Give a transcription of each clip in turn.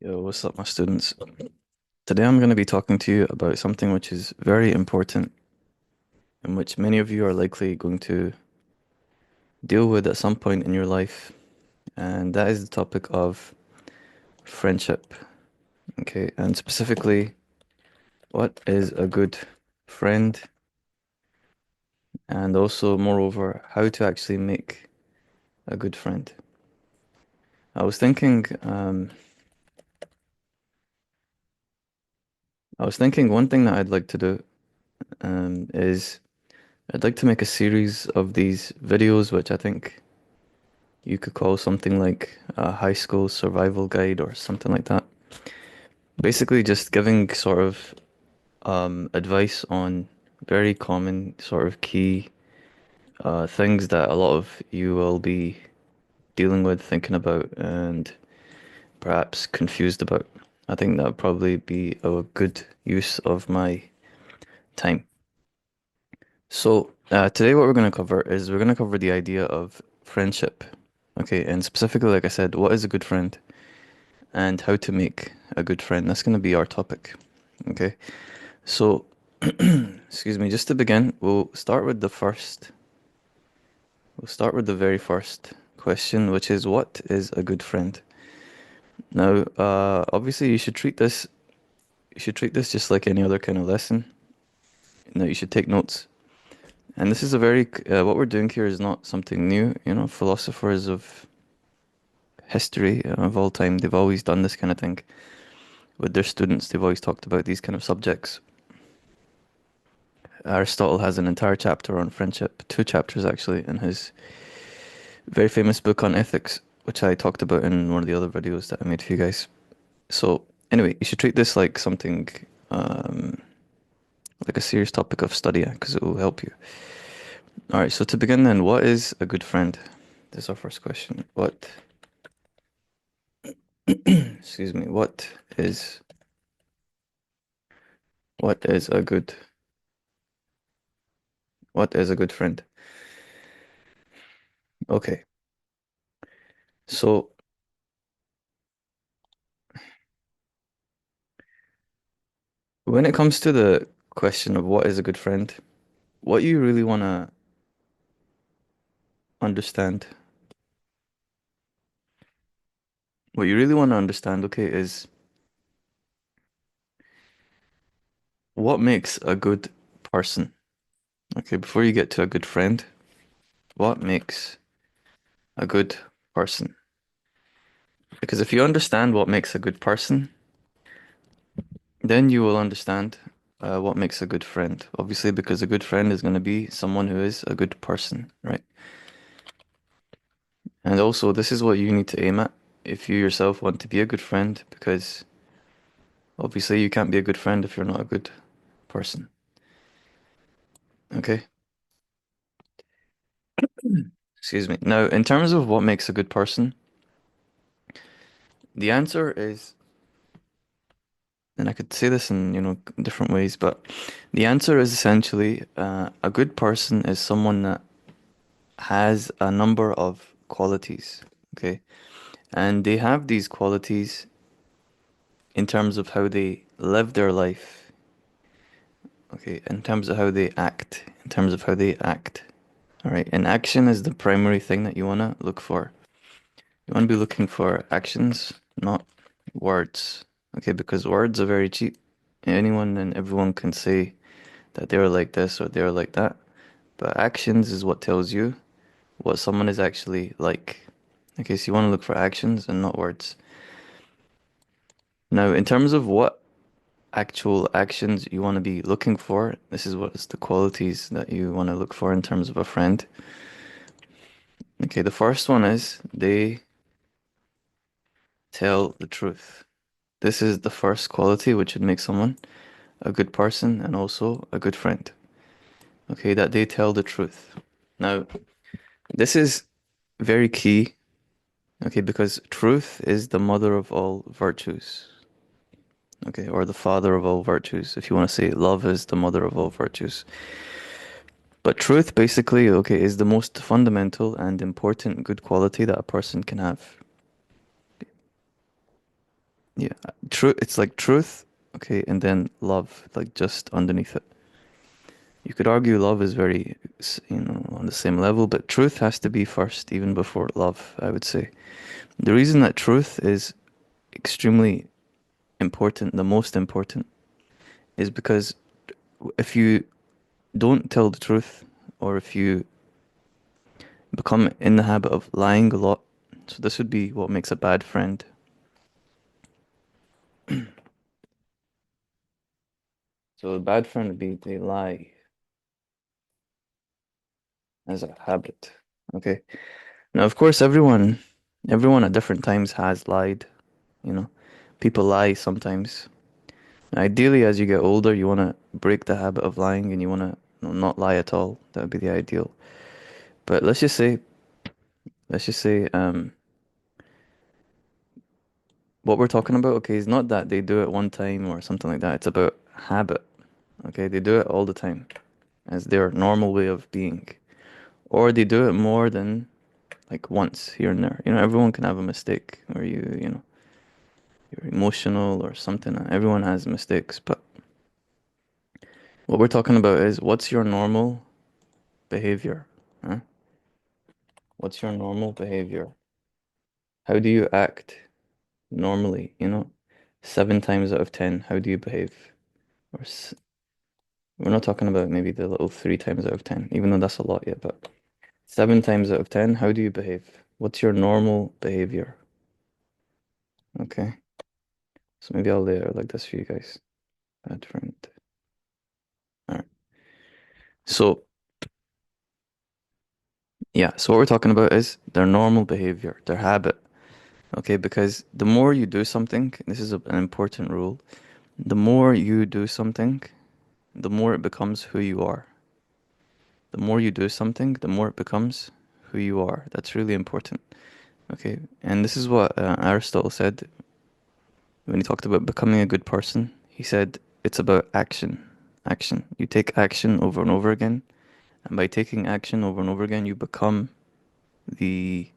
Yo, what's up, my students? Today I'm going to be talking to you about something which is very important and which many of you are likely going to deal with at some point in your life, and that is the topic of friendship. Okay, and specifically, what is a good friend, and also, moreover, how to actually make a good friend. I was thinking, one thing that I'd like to do, is I'd like to make a series of these videos, which I think you could call something like a high school survival guide or something like that. Basically, just giving sort of advice on very common sort of key things that a lot of you will be dealing with, thinking about, and perhaps confused about. I think that would probably be a good use of my time. So, today what we're going to cover is we're going to cover the idea of friendship. Okay, and specifically, like I said, what is a good friend? And how to make a good friend. That's going to be our topic. Okay. So, excuse me, just to begin, we'll start with the very first question, which is what is a good friend? Now, obviously you should treat this just like any other kind of lesson. Now, you should take notes. And this is what we're doing here is not something new. You know, philosophers of history of all time, they've always done this kind of thing with their students. They've always talked about these kind of subjects. Aristotle has an entire chapter on friendship, two chapters actually, in his very famous book on ethics, which I talked about in one of the other videos that I made for you guys. So, anyway, you should treat this like something, um, like a serious topic of study, because it will help you. All right, so to begin then, what is a good friend? This is our first question. Excuse me, is, what is a good, what is a good friend? Okay, so when it comes to the question of what is a good friend, what you really want to understand, okay, is what makes a good person? Okay, before you get to a good friend, what makes a good person? Because if you understand what makes a good person, then you will understand what makes a good friend. Obviously, because a good friend is going to be someone who is a good person, right? And also, this is what you need to aim at if you yourself want to be a good friend, because obviously you can't be a good friend if you're not a good person. Okay? Excuse me. Now, in terms of what makes a good person, the answer is, and I could say this in, different ways, but the answer is essentially a good person is someone that has a number of qualities, okay? And they have these qualities in terms of how they live their life, okay? In terms of how they act, all right? And action is the primary thing that you want to look for. You want to be looking for actions, not words, okay? Because words are very cheap. Anyone and everyone can say that they're like this or they're like that. But actions is what tells you what someone is actually like. Okay, so you want to look for actions and not words. Now, in terms of what actual actions you want to be looking for, this is what is the qualities that you want to look for in terms of a friend. Okay, the first one is they tell the truth. This is the first quality which would make someone a good person and also a good friend. Okay, that they tell the truth. Now, this is very key. Okay, because truth is the mother of all virtues. Okay, or the father of all virtues. If you want to say love is the mother of all virtues. But truth basically, okay, is the most fundamental and important good quality that a person can have. Yeah. true. It's like truth, okay, and then love, like just underneath it. You could argue love is very, on the same level, but truth has to be first, even before love, I would say. The reason that truth is extremely important, the most important, is because if you don't tell the truth, or if you become in the habit of lying a lot, so this would be what makes a bad friend. So a bad friend would be they lie as a habit. Okay. Now, of course, everyone at different times has lied, you know. People lie sometimes. Ideally, as you get older, you want to break the habit of lying and you want to not lie at all. That would be the ideal. But let's just say, what we're talking about, okay, is not that they do it one time or something like that. It's about habit. Okay, they do it all the time as their normal way of being. Or they do it more than like once here and there. Everyone can have a mistake or you're emotional or something. Everyone has mistakes, but what we're talking about is what's your normal behavior? Huh? What's your normal behavior? How do you act normally? 7 times out of 10, how do you behave? Or we're not talking about maybe the little 3 times out of 10, even though that's a lot yet, but 7 times out of 10, how do you behave? What's your normal behavior? Okay, so maybe I'll lay it out like this for you guys. Bad friend. All right. So yeah, so what we're talking about is their normal behavior, their habit. Okay, because the more you do something, this is an important rule. The more you do something, the more it becomes who you are. The more you do something, the more it becomes who you are. That's really important. Okay, and this is what Aristotle said when he talked about becoming a good person. He said it's about action. Action. You take action over and over again, and by taking action over and over again, the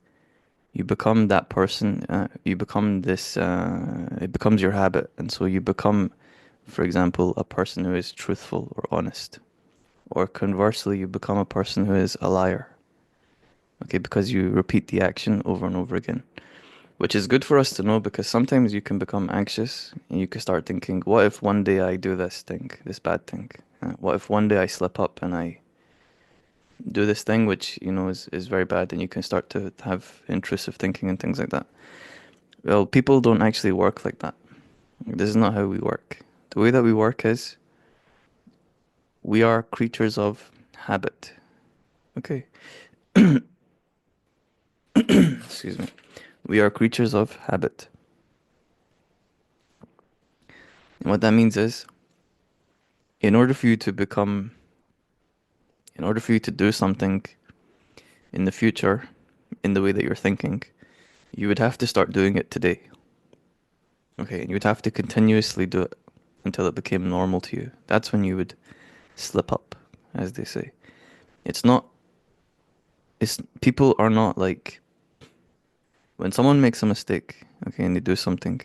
you become that person. You become this. It becomes your habit, and so you become, for example, a person who is truthful or honest. Or conversely, you become a person who is a liar. Okay, because you repeat the action over and over again. Which is good for us to know because sometimes you can become anxious and you can start thinking, what if one day I do this thing, this bad thing? What if one day I slip up and I do this thing which, is very bad and you can start to have intrusive thinking and things like that. Well, people don't actually work like that. This is not how we work. The way that we work is we are creatures of habit. Okay. Excuse me. We are creatures of habit. And what that means is, in order for you to become, in order for you to do something in the future, in the way that you're thinking, you would have to start doing it today. Okay, and you would have to continuously do it until it became normal to you. That's when you would slip up, as they say. It's not, it's, people are not like, when someone makes a mistake, okay, and they do something,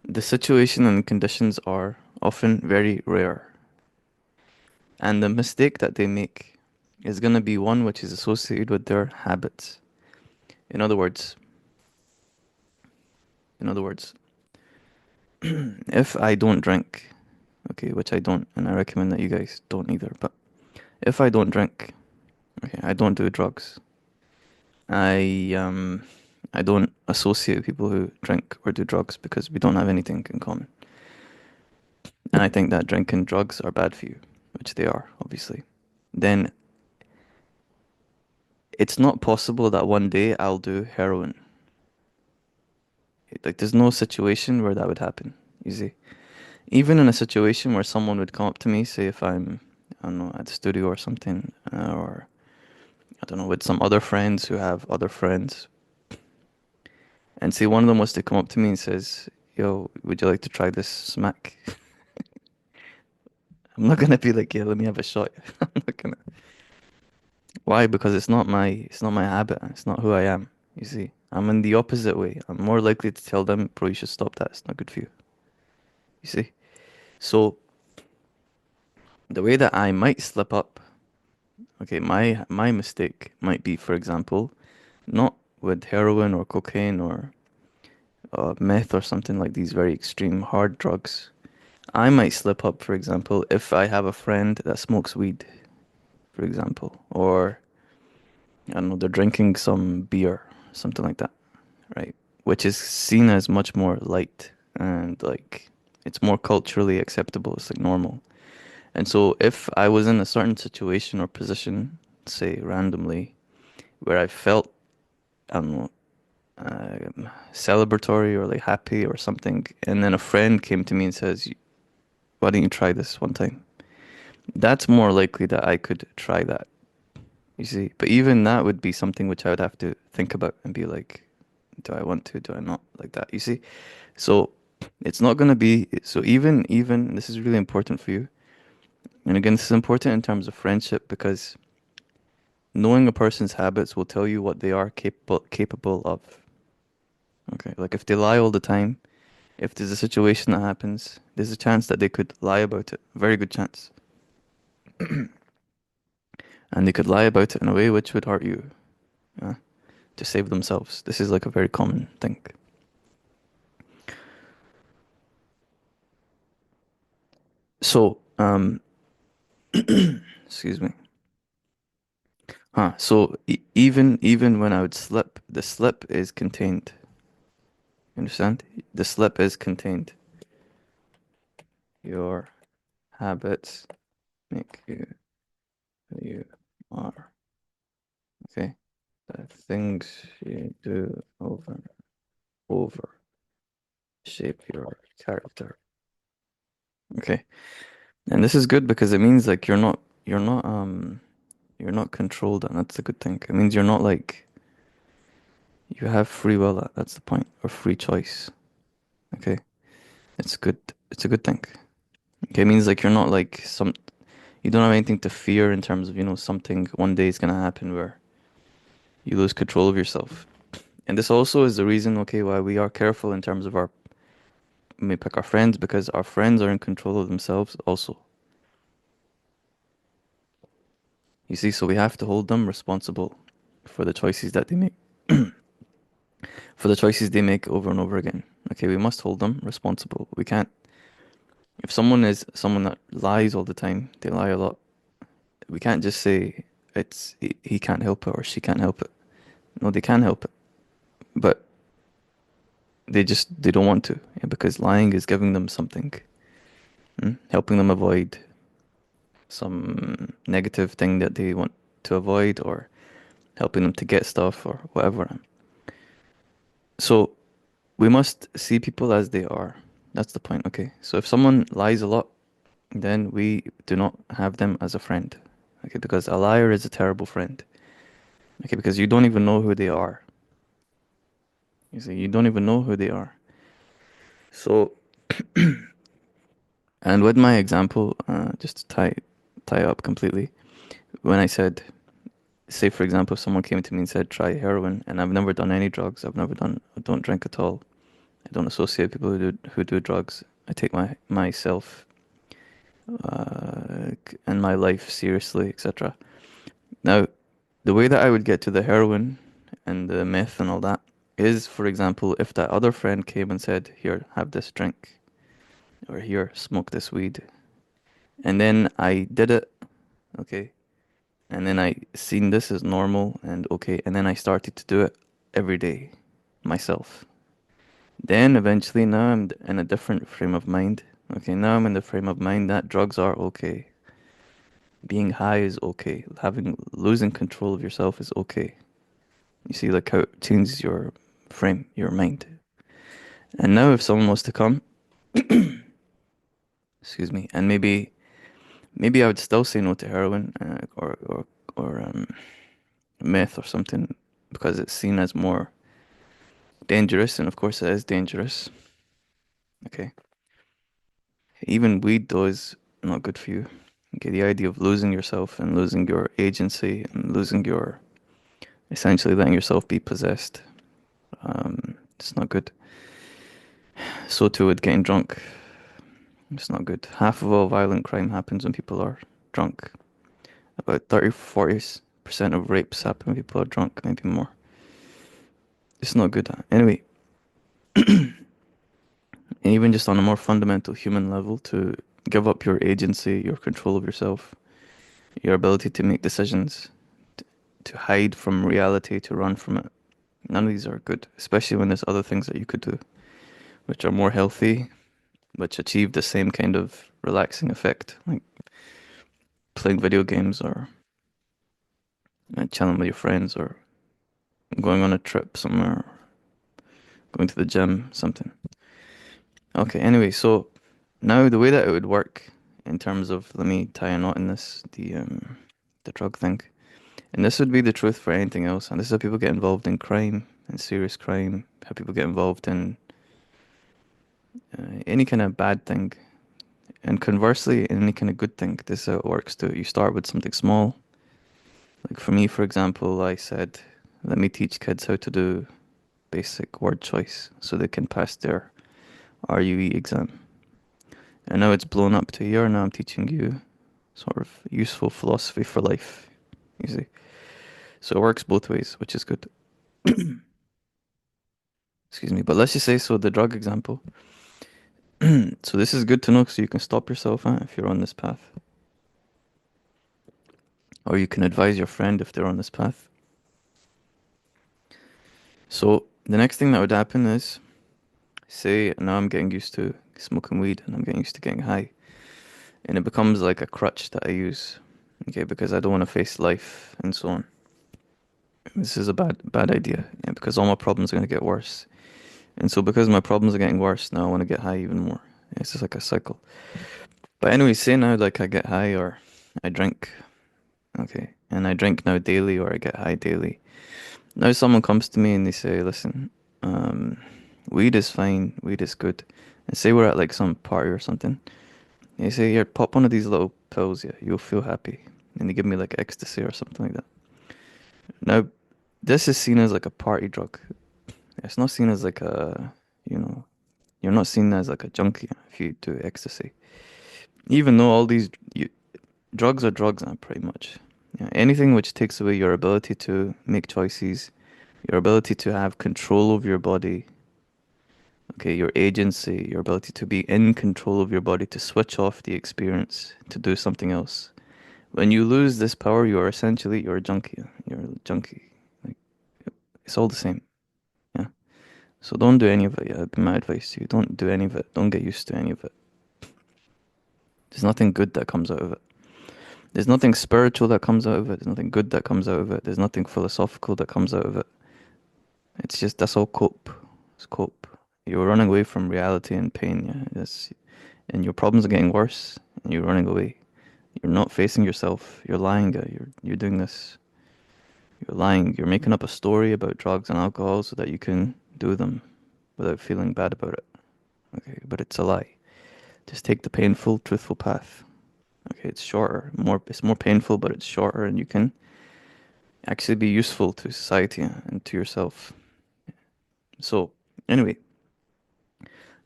the situation and conditions are often very rare. And the mistake that they make is going to be one which is associated with their habits. In other words, in other words, if I don't drink, okay, which I don't, and I recommend that you guys don't either, but if I don't drink, okay, I don't do drugs. I um I don't associate people who drink or do drugs because we don't have anything in common. And I think that drink and drugs are bad for you, which they are, obviously. Then it's not possible that one day I'll do heroin. Like there's no situation where that would happen. You see, even in a situation where someone would come up to me, say if I don't know, at the studio or something, or I don't know, with some other friends who have other friends, and say one of them was to come up to me and says, "Yo, would you like to try this smack?" I'm not gonna be like, "Yeah, let me have a shot." I'm not gonna. Why? Because it's not my habit. It's not who I am. You see, I'm in the opposite way. I'm more likely to tell them, bro, you should stop that. It's not good for you. You see? So the way that I might slip up, okay, my mistake might be, for example, not with heroin or cocaine or meth or something like these very extreme hard drugs. I might slip up, for example, if I have a friend that smokes weed, for example, or I don't know, they're drinking some beer, something like that, right? Which is seen as much more light and like it's more culturally acceptable. It's like normal. And so if I was in a certain situation or position, say randomly, where I felt, I don't know, celebratory or like happy or something, and then a friend came to me and says, "Why don't you try this one time?" That's more likely that I could try that. You see, but even that would be something which I would have to think about and be like, do I want to? Do I not like that? You see, so it's not gonna be so even this is really important for you. And again, this is important in terms of friendship because knowing a person's habits will tell you what they are capable of. Okay, like if they lie all the time, if there's a situation that happens, there's a chance that they could lie about it. Very good chance. And they could lie about it in a way which would hurt you, uh, to save themselves. This is like a very common thing. So, excuse me. So even when I would slip, the slip is contained. You understand? The slip is contained. Your habits make you who you are. Okay? The things you do over and over shape your character. Okay. And this is good because it means like you're not controlled, and that's a good thing. It means you're not like you have free will, that's the point, or free choice. Okay? It's good. It's a good thing. Okay, it means like you're not like you don't have anything to fear in terms of, something one day is gonna happen where you lose control of yourself. And this also is the reason, okay, why we are careful in terms of may pick our friends because our friends are in control of themselves also. You see, so we have to hold them responsible for the choices that they make, for the choices they make over and over again. Okay, we must hold them responsible. We can't, if someone is someone that lies all the time, they lie a lot, we can't just say he can't help it or she can't help it. No, they can help it, but they don't want to, yeah, because lying is giving them something, helping them avoid some negative thing that they want to avoid or helping them to get stuff or whatever. So we must see people as they are. That's the point, okay? So if someone lies a lot, then we do not have them as a friend, okay? Because a liar is a terrible friend, okay? Because you don't even know who they are. You see, you don't even know who they are. So, and with my example, just to tie up completely, when I said, say for example, if someone came to me and said, try heroin, and I've never done any drugs, I don't drink at all. I don't associate people who do drugs. I take myself and my life seriously, etc. Now, the way that I would get to the heroin and the meth and all that is, for example, if that other friend came and said, "Here, have this drink," or "Here, smoke this weed," and then I did it, okay, and then I seen this as normal and okay, and then I started to do it every day myself. Then eventually, now I'm in a different frame of mind. Okay, now I'm in the frame of mind that drugs are okay. Being high is okay. Losing control of yourself is okay. You see, like how it changes your frame, your mind. And now, if someone was to come, excuse me, and maybe I would still say no to heroin or meth or something because it's seen as more dangerous, and of course it is dangerous. Okay, even weed though is not good for you. Okay, the idea of losing yourself and losing your agency and losing your essentially letting yourself be possessed. It's not good. So too with getting drunk. It's not good. Half of all violent crime happens when people are drunk. About 30-40% of rapes happen when people are drunk, maybe more. It's not good. Anyway, and even just on a more fundamental human level, to give up your agency, your control of yourself, your ability to make decisions, to hide from reality, to run from it. None of these are good, especially when there's other things that you could do, which are more healthy, which achieve the same kind of relaxing effect, like playing video games or chilling with your friends or going on a trip somewhere, going to the gym, something. Okay, anyway, so now the way that it would work in terms of, let me tie a knot in this, the drug thing. And this would be the truth for anything else. And this is how people get involved in crime and serious crime, how people get involved in any kind of bad thing. And conversely, in any kind of good thing, this is how it works too. You start with something small. Like for me, for example, I said, let me teach kids how to do basic word choice so they can pass their RUE exam. And now it's blown up to here. Now I'm teaching you sort of useful philosophy for life. You see, so it works both ways, which is good. Excuse me. But let's just say, so the drug example. So this is good to know so you can stop yourself if you're on this path. Or you can advise your friend if they're on this path. So the next thing that would happen is, say now I'm getting used to smoking weed and I'm getting used to getting high. And it becomes like a crutch that I use, okay, because I don't want to face life and so on. This is a bad idea, yeah, because all my problems are going to get worse. And so because my problems are getting worse, now I want to get high even more. It's just like a cycle. But anyway, say now like I get high or I drink, okay, and I drink now daily or I get high daily. Now someone comes to me and they say, listen, um, weed is fine, weed is good. And say we're at like some party or something. They say, here, pop one of these little pills, yeah, you'll feel happy. And they give me like ecstasy or something like that. Now, this is seen as like a party drug. It's not seen as like a, you know, you're not seen as like a junkie if you do ecstasy. Even though all these drugs are drugs now, pretty much. Yeah, anything which takes away your ability to make choices, your ability to have control of your body, okay, your agency, your ability to be in control of your body, to switch off the experience, to do something else. When you lose this power, you are essentially you're a junkie. You're a junkie. Like it's all the same. Yeah. So don't do any of it. Yeah, that'd be my advice to you. Don't do any of it. Don't get used to any of it. There's nothing good that comes out of it. There's nothing spiritual that comes out of it. There's nothing good that comes out of it. There's nothing philosophical that comes out of it. It's just that's all cope. It's cope. You're running away from reality and pain. Yeah. And your problems are getting worse. And you're running away. You're not facing yourself. You're lying. You're doing this. You're lying. You're making up a story about drugs and alcohol so that you can do them without feeling bad about it. Okay, but it's a lie. Just take the painful, truthful path. Okay, it's shorter, it's more painful, but it's shorter, and you can actually be useful to society and to yourself. So, anyway,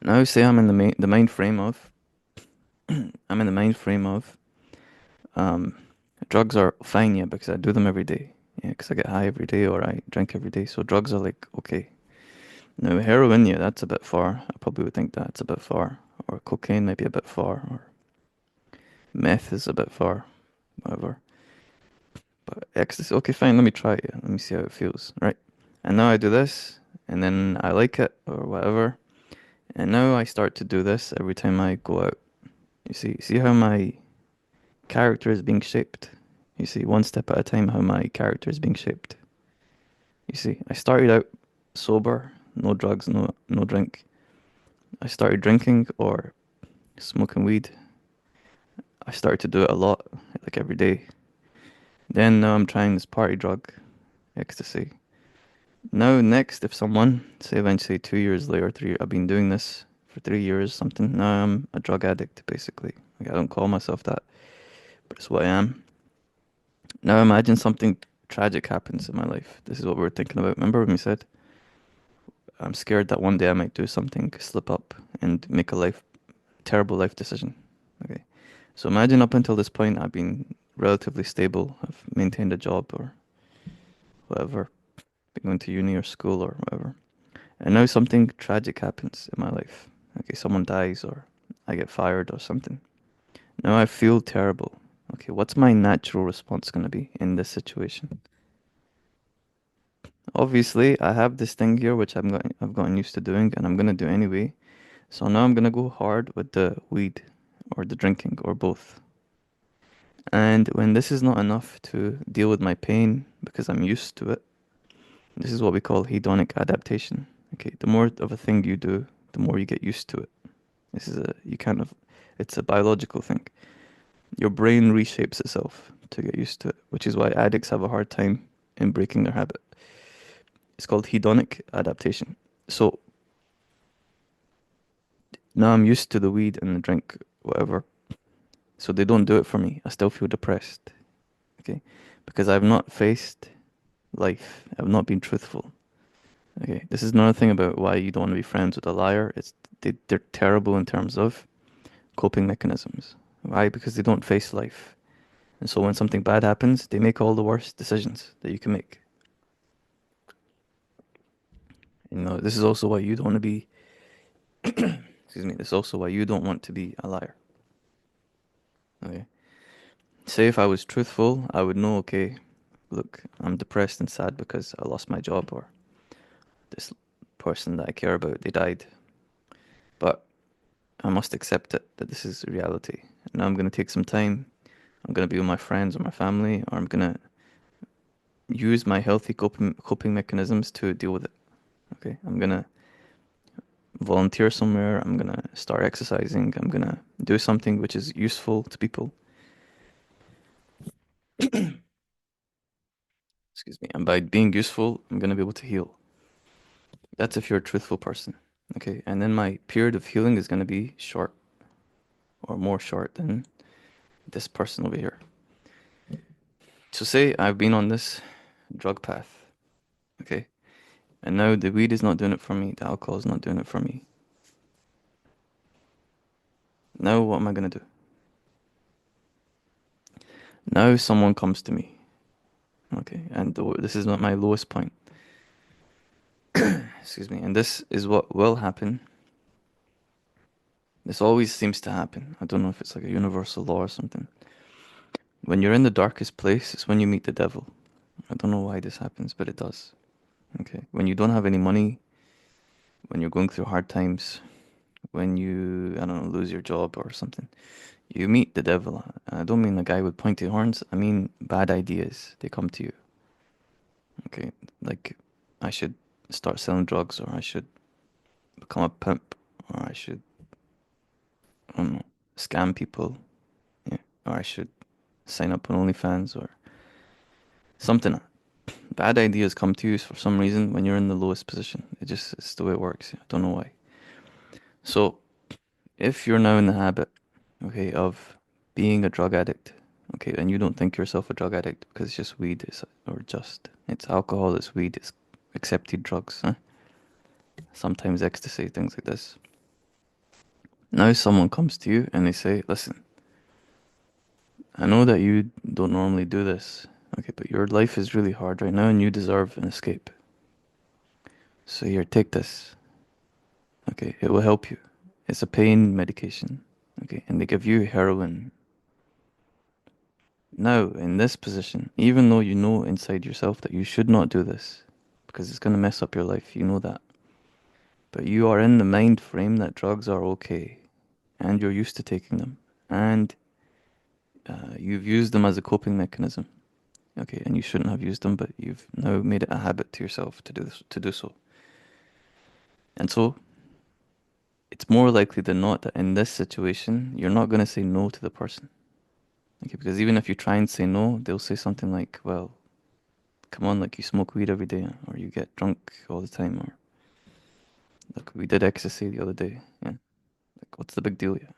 now say I'm in the mind frame of I'm in the mind frame of um, drugs are fine, yeah, because I do them every day. Yeah, because I get high every day or I drink every day. So drugs are like okay. Now heroin, yeah, that's a bit far. I probably would think that's a bit far, or cocaine maybe a bit far, or meth is a bit far, whatever. But ecstasy, okay, fine, let me try it. Let me see how it feels, right? And now I do this, and then I like it, or whatever. And now I start to do this every time I go out. You see how my character is being shaped? You see, one step at a time, how my character is being shaped. You see, I started out sober, no drugs, no drink. I started drinking or smoking weed. I started to do it a lot, like every day. Then now I'm trying this party drug, ecstasy. Now next, if someone, say eventually 2 years later, I've been doing this for 3 years, something. Now I'm a drug addict, basically. Like I don't call myself that, but it's what I am. Now imagine something tragic happens in my life. This is what we were thinking about. Remember when we said I'm scared that one day I might do something, slip up, and make a terrible life decision. Okay. So imagine up until this point, I've been relatively stable. I've maintained a job or whatever, been going to uni or school or whatever. And now something tragic happens in my life. Okay, someone dies or I get fired or something. Now I feel terrible. Okay, what's my natural response going to be in this situation? Obviously, I have this thing here which I've gotten used to doing and I'm going to do anyway. So now I'm going to go hard with the weed or the drinking or both. And when this is not enough to deal with my pain because I'm used to it, this is what we call hedonic adaptation. Okay, the more of a thing you do, the more you get used to it. You kind of, it's a biological thing. Your brain reshapes itself to get used to it, which is why addicts have a hard time in breaking their habit. It's called hedonic adaptation. So now I'm used to the weed and the drink, whatever. So they don't do it for me. I still feel depressed. Okay, because I've not faced life. I've not been truthful. Okay, this is another thing about why you don't want to be friends with a liar. They're terrible in terms of coping mechanisms. Why? Because they don't face life. And so when something bad happens, they make all the worst decisions that you can make. You know, this is also why you don't want to be, excuse me, this is also why you don't want to be a liar. Okay. Say if I was truthful, I would know, okay, look, I'm depressed and sad because I lost my job or this person that I care about, they died. But I must accept it, that this is reality. Now I'm going to take some time. I'm going to be with my friends or my family, or I'm going to use my healthy coping mechanisms to deal with it. Okay. I'm going to volunteer somewhere. I'm going to start exercising. I'm going to do something which is useful to people. Excuse me. And by being useful, I'm going to be able to heal. That's if you're a truthful person. Okay. And then my period of healing is going to be short or more short than this person over here. So say I've been on this drug path. Okay. And now the weed is not doing it for me. The alcohol is not doing it for me. Now what am I going to do? Now someone comes to me. Okay. And this is not my lowest point. Excuse me. And this is what will happen. This always seems to happen. I don't know if it's like a universal law or something. When you're in the darkest place, it's when you meet the devil. I don't know why this happens, but it does. Okay. When you don't have any money, when you're going through hard times, when you, I don't know, lose your job or something, you meet the devil. I don't mean the guy with pointy horns. I mean bad ideas. They come to you. Okay. Like, I should start selling drugs or I should become a pimp or I should, I don't know, scam people. Yeah. Or I should sign up on OnlyFans or something. Bad ideas come to you for some reason when you're in the lowest position. It's the way it works. I don't know why. So, if you're now in the habit, okay, of being a drug addict, okay, and you don't think yourself a drug addict because it's just weed, it's alcohol, it's weed, it's accepted drugs, huh? Sometimes ecstasy, things like this. Now someone comes to you and they say, listen, I know that you don't normally do this, okay, but your life is really hard right now and you deserve an escape. So here, take this. Okay, it will help you. It's a pain medication. Okay, and they give you heroin. Now, in this position, even though you know inside yourself that you should not do this, because it's going to mess up your life, you know that. But you are in the mind frame that drugs are okay, and you're used to taking them, and you've used them as a coping mechanism. Okay, and you shouldn't have used them, but you've now made it a habit to yourself to do so. And so, it's more likely than not that in this situation, you're not going to say no to the person. Okay, because even if you try and say no, they'll say something like, well, come on, like you smoke weed every day, or you get drunk all the time, or look, we did ecstasy the other day. Yeah, like what's the big deal? Yeah,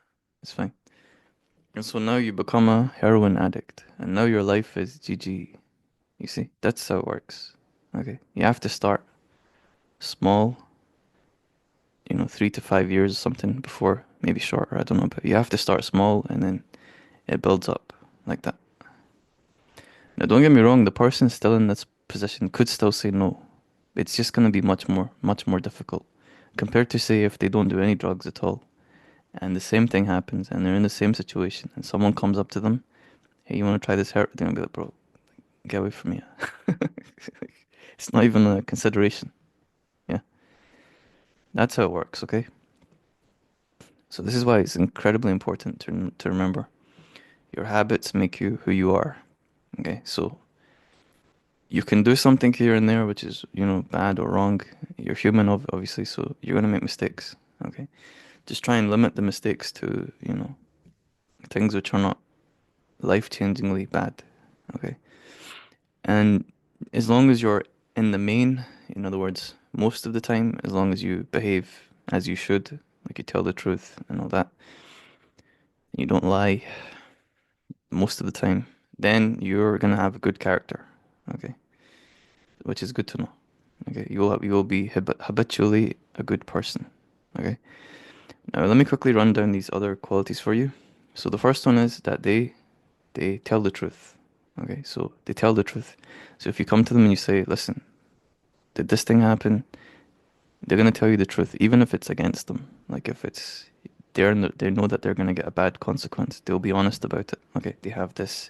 it's fine. And so now you become a heroin addict, and now your life is GG. You see, that's how it works. Okay, you have to start small, 3 to 5 years or something before, maybe shorter, I don't know, but you have to start small and then it builds up like that. Now, don't get me wrong, the person still in this position could still say no. It's just going to be much more difficult compared to, say, if they don't do any drugs at all and the same thing happens and they're in the same situation and someone comes up to them, hey, you want to try this herb? They're going to be like, bro, get away from me. It's not even a consideration. Yeah, that's how it works, okay? So this is why it's incredibly important to remember your habits make you who you are. Okay, so you can do something here and there which is, bad or wrong. You're human, obviously, so you're gonna make mistakes. Okay, just try and limit the mistakes to, things which are not life-changingly bad. Okay, and as long as you're in the main, in other words, most of the time, as long as you behave as you should, like you tell the truth and all that, you don't lie most of the time, then you're gonna have a good character. Okay, which is good to know. Okay, you will be habitually a good person. Okay. Now let me quickly run down these other qualities for you. So the first one is that they tell the truth. Okay, so they tell the truth. So if you come to them and you say, "Listen, did this thing happen?" They're gonna tell you the truth, even if it's against them. Like if it's they know that they're gonna get a bad consequence. They'll be honest about it. Okay, they have this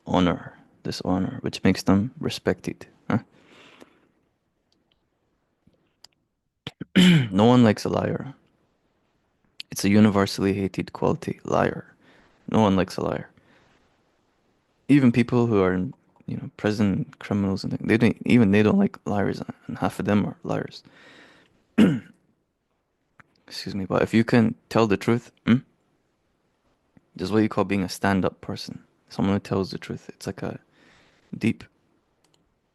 honor, which makes them respected. Huh? No one likes a liar. It's a universally hated quality, liar. No one likes a liar. Even people who are in, prison, criminals and things, they don't like liars, and half of them are liars. Excuse me, but if you can tell the truth, this is what you call being a stand-up person. Someone who tells the truth. Deep,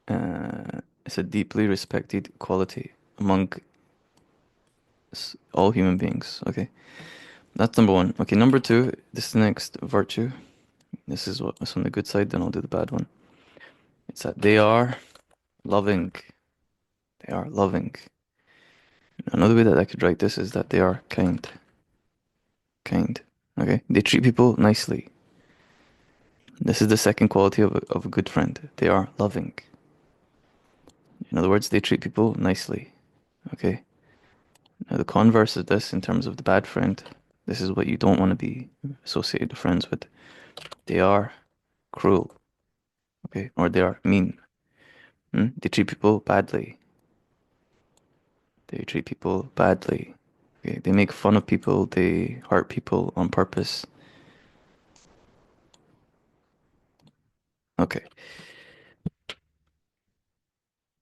it's a deeply respected quality among all human beings. Okay, that's number one. Okay, number two, this is the next virtue. This on the good side, then I'll do the bad one. It's that they are loving. They are loving. Another way that I could write this is that they are kind. Kind. Okay? They treat people nicely. This is the second quality of a good friend. They are loving. In other words, they treat people nicely. Okay? Now, the converse of this, in terms of the bad friend, this is what you don't want to be associated with friends with. They are cruel. Okay? Or they are mean. They treat people badly. They treat people badly. Okay? They make fun of people. They hurt people on purpose. Okay.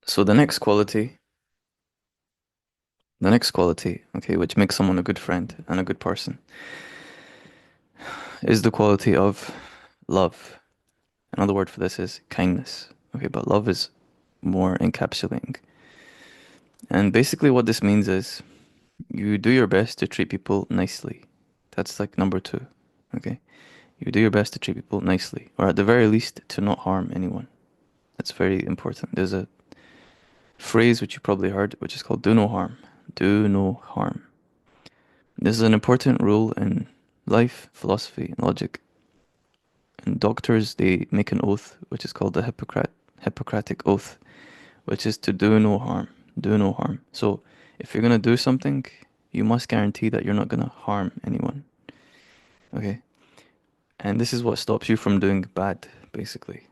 So the next quality, okay, which makes someone a good friend and a good person, is the quality of love. Another word for this is kindness. Okay, but love is more encapsulating. And basically what this means is you do your best to treat people nicely. That's like number two. Okay. You do your best to treat people nicely, or at the very least to not harm anyone. That's very important. There's a phrase which you probably heard, which is called do no harm. Do no harm. This is an important rule in life, philosophy, and logic. And doctors, they make an oath, which is called the Hippocratic Oath, which is to do no harm. Do no harm. So if you're gonna do something, you must guarantee that you're not gonna harm anyone. Okay? And this is what stops you from doing bad, basically.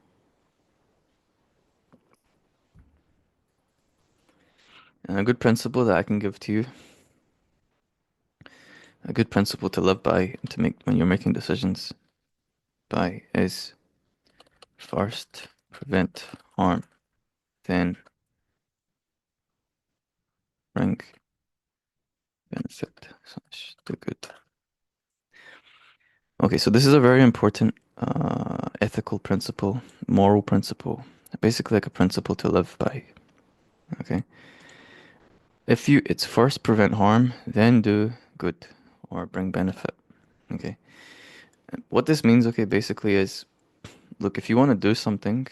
And a good principle that I can give to you, a good principle to live by, to make when you're making decisions by, is first prevent harm, then bring benefit slash do good. Okay, so this is a very important ethical principle, moral principle, basically like a principle to live by. Okay, it's first prevent harm, then do good or bring benefit. Okay, what this means, okay, basically is, look, if you want to do something,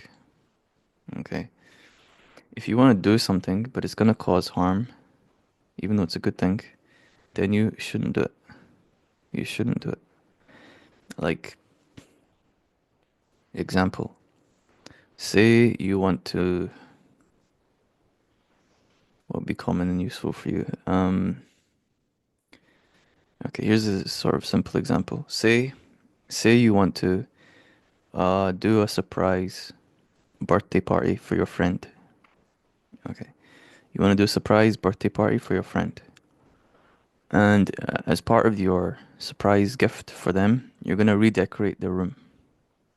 okay, if you want to do something, but it's gonna cause harm, even though it's a good thing, then you shouldn't do it. You shouldn't do it. Like, example, say you want to, what would be common and useful for you? Okay, here's a sort of simple example. Say you want to do a surprise birthday party for your friend. Okay, you want to do a surprise birthday party for your friend, and as part of your surprise gift for them, you're gonna redecorate the room.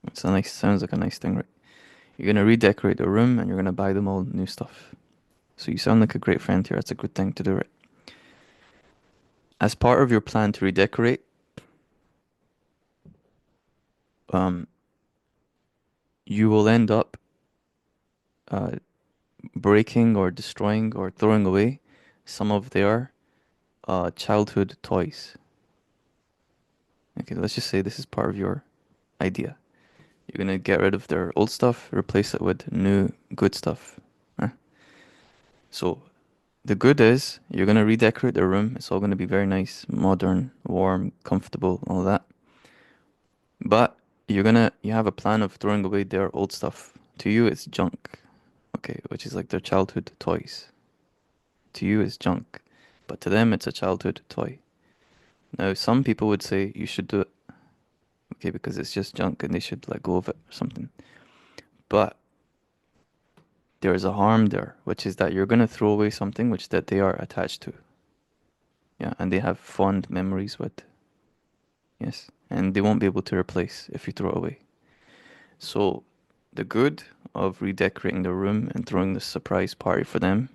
It's a nice, sounds like a nice thing, right? You're gonna redecorate the room, and you're gonna buy them all new stuff. So you sound like a great friend here. That's a good thing to do, right? As part of your plan to redecorate, um, you will end up uh, breaking or destroying or throwing away some of their childhood toys. Okay, let's just say this is part of your idea. You're gonna get rid of their old stuff, replace it with new good stuff. Huh? So the good is you're gonna redecorate the room. It's all gonna be very nice, modern, warm, comfortable, all that. But you have a plan of throwing away their old stuff. To you, it's junk. Okay, which is like their childhood toys. To you, it's junk, but to them, it's a childhood toy. Now, some people would say you should do it, okay, because it's just junk and they should let go of it or something. But there is a harm there, which is that you're gonna throw away something which that they are attached to. Yeah, and they have fond memories with. Yes, and they won't be able to replace if you throw it away. So, the good of redecorating the room and throwing the surprise party for them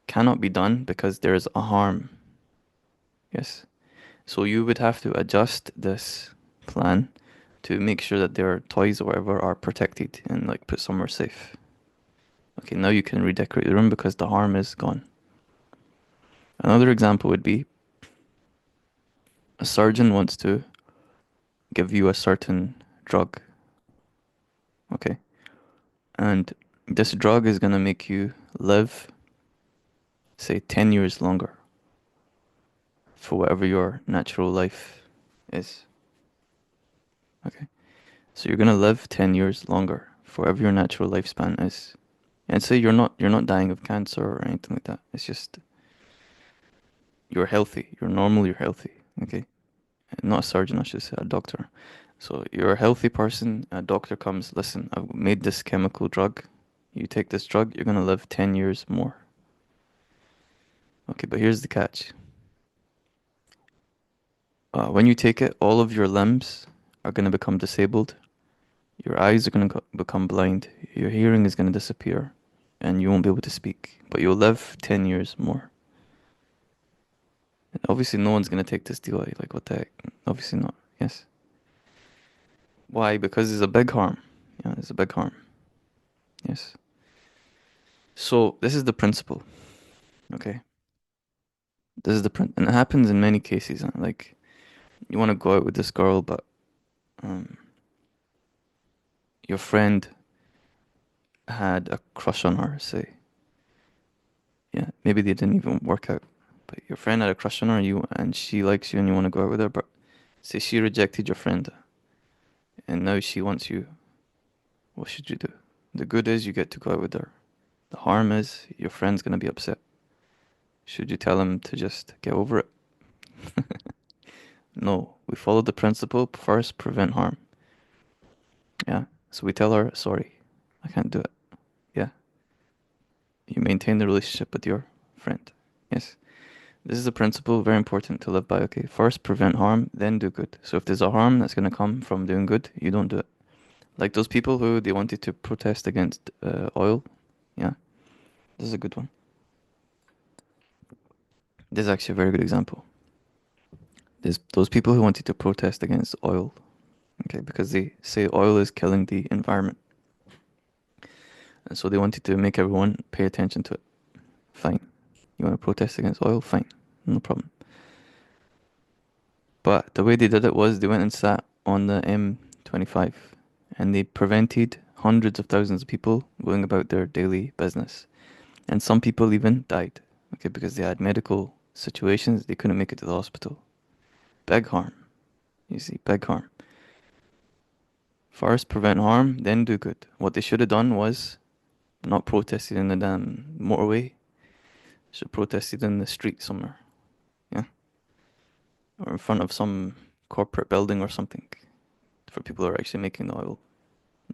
cannot be done because there is a harm. Yes. So you would have to adjust this plan to make sure that their toys or whatever are protected and like put somewhere safe. Okay, now you can redecorate the room because the harm is gone. Another example would be a surgeon wants to give you a certain drug. Okay. And this drug is gonna make you live, say, 10 years longer for whatever your natural life is. Okay. So you're gonna live 10 years longer for whatever your natural lifespan is. And say you're not dying of cancer or anything like that. It's just you're healthy. You're normal, you're healthy. Okay. Not a surgeon, I should say, a doctor. So you're a healthy person, a doctor comes, listen, I've made this chemical drug. You take this drug, you're gonna live 10 years more. Okay, but here's the catch. When you take it, all of your limbs are gonna become disabled. Your eyes are gonna become blind. Your hearing is gonna disappear, and you won't be able to speak. But you'll live 10 years more. And obviously, no one's gonna take this deal. Like, what the heck? Obviously not. Yes. Why? Because there's a big harm. Yeah, there's a big harm. Yes. So this is the principle. Okay. This is the and it happens in many cases. Like, you want to go out with this girl, but um, your friend had a crush on her. Say, yeah, maybe they didn't even work out, but your friend had a crush on her, and she likes you, and you want to go out with her, but say she rejected your friend, and now she wants you. What should you do? The good is you get to go out with her. The harm is your friend's gonna be upset. Should you tell him to just get over it? No, we follow the principle first, prevent harm. Yeah. So we tell her, sorry, I can't do it. Yeah. You maintain the relationship with your friend. Yes. This is a principle very important to live by. Okay. First, prevent harm, then do good. So if there's a harm that's going to come from doing good, you don't do it. Like those people who they wanted to protest against oil. Yeah. This is a good one. This is actually a very good example. There's those people who wanted to protest against oil. Okay. Because they say oil is killing the environment. And so they wanted to make everyone pay attention to it. Fine. You want to protest against oil? Fine. No problem. But the way they did it was they went and sat on the M25 and they prevented hundreds of thousands of people going about their daily business. And some people even died, okay, because they had medical situations, they couldn't make it to the hospital. Beg harm. You see, beg harm. First, prevent harm, then do good. What they should have done was not protested in the damn motorway. Should have protested in the street somewhere. Yeah. Or in front of some corporate building or something. For people who are actually making the oil.